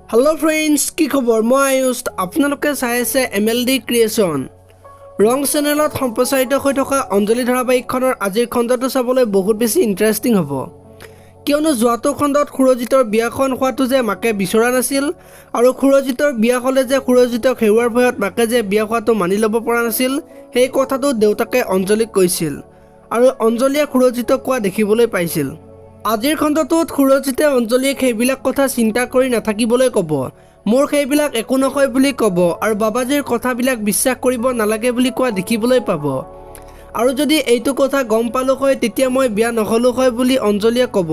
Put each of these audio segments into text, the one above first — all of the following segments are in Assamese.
हेलो फ्रेंड्स की खबर मैं आयुष आपनालोके चाइ आछे MLD क्रिएशन रंग चेनेলত सम्प्रचारित হৈ থকা অঞ্জলি ধাৰাবাহিকখনৰ আজিৰ খণ্ডটো চাবলৈ বহুত বেছি ইন্টাৰেষ্টিং হ'ব কিয়নো যোৱাটো খণ্ডত সুৰজিতৰ বিয়াখন হোৱাটো যে মাকে বিচৰা নাছিল আৰু সুৰজিতৰ বিয়া হ'লে যে সুৰজিতক হেৰুৱাৰ ভয়ত মাকে যে বিয়া হোৱাটো মানি ল'ব পৰা নাছিল সেই কথাটো দেউতাকে অঞ্জলিক কৈছিল আৰু অঞ্জলিয়ে সুৰজিতক কোৱা দেখিবলৈ পাইছিল আজিৰ খণ্ডটোত সুৰজিতে অঞ্জলিক সেইবিলাক কথা চিন্তা কৰি নাথাকিবলৈ ক'ব মোৰ সেইবিলাক একো নহয় বুলি ক'ব আৰু বাবাজীৰ কথাবিলাক বিশ্বাস কৰিব নালাগে বুলি কোৱা দেখিবলৈ পাব আৰু যদি এইটো কথা গম পালো হয় তেতিয়া মই বিয়া নহলো হয় বুলি অঞ্জলিয়ে ক'ব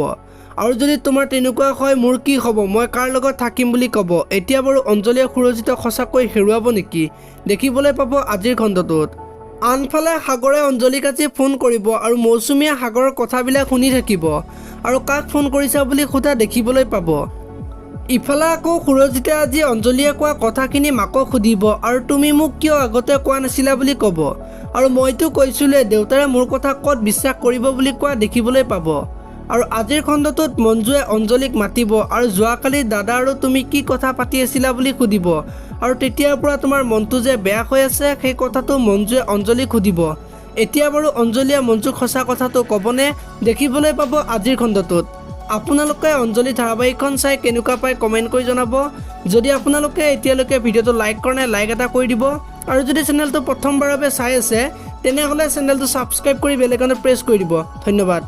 আৰু যদি তোমাৰ তেনেকুৱা হয় মোৰ কি হ'ব মই কাৰ লগত থাকিম বুলি ক'ব এতিয়া বাৰু অঞ্জলিয়ে সুৰজিতক সঁচাকৈ হেৰুৱাব নেকি দেখিবলৈ পাব আজিৰ খণ্ডটোত আনফালে সাগৰে অঞ্জলিক আজি ফোন কৰিব আৰু মৌচুমীয়ে সাগৰৰ কথাবিলাক শুনি থাকিব আৰু কাক ফোন কৰিছা বুলি সোধা দেখিবলৈ পাব ইফালে আকৌ সুৰজিতে আজি অঞ্জলিয়ে কোৱা কথাখিনি মাকক সুধিব আৰু তুমি মোক কিয় আগতে কোৱা নাছিলা বুলি ক'ব আৰু মইতো কৈছিলো দেউতাৰে মোৰ কথা ক'ত বিশ্বাস কৰিব বুলি কোৱা দেখিবলৈ পাব আৰু আজিৰ খণ্ডটোত মঞ্জুৱে অঞ্জলিক মাতিব আৰু যোৱাকালি দাদা আৰু তুমি কি কথা পাতি আছিলা বুলি সুধিব আৰু তেতিয়াৰ পৰা তোমাৰ মনটো যে বেয়া হৈ আছে সেই কথাটো মঞ্জুৱে অঞ্জলিক সুধিব এতিয়া বাৰু অঞ্জলিয়ে মঞ্জুক সঁচা কথাটো ক'বনে দেখিবলৈ পাব আজিৰ খণ্ডটোত আপোনালোকে অঞ্জলি ধাৰাবাহিকখন চাই কেনেকুৱা পায় কমেণ্ট কৰি জনাব যদি আপোনালোকে এতিয়ালৈকে ভিডিঅ'টো লাইক কৰা নাই লাইক এটা কৰি দিব আৰু যদি চেনেলটো প্ৰথমবাৰৰ বাবে চাই আছে তেনেহ'লে চেনেলটো ছাবস্ক্ৰাইব কৰি বেল আইকনটো প্ৰেছ কৰি দিব ধন্যবাদ।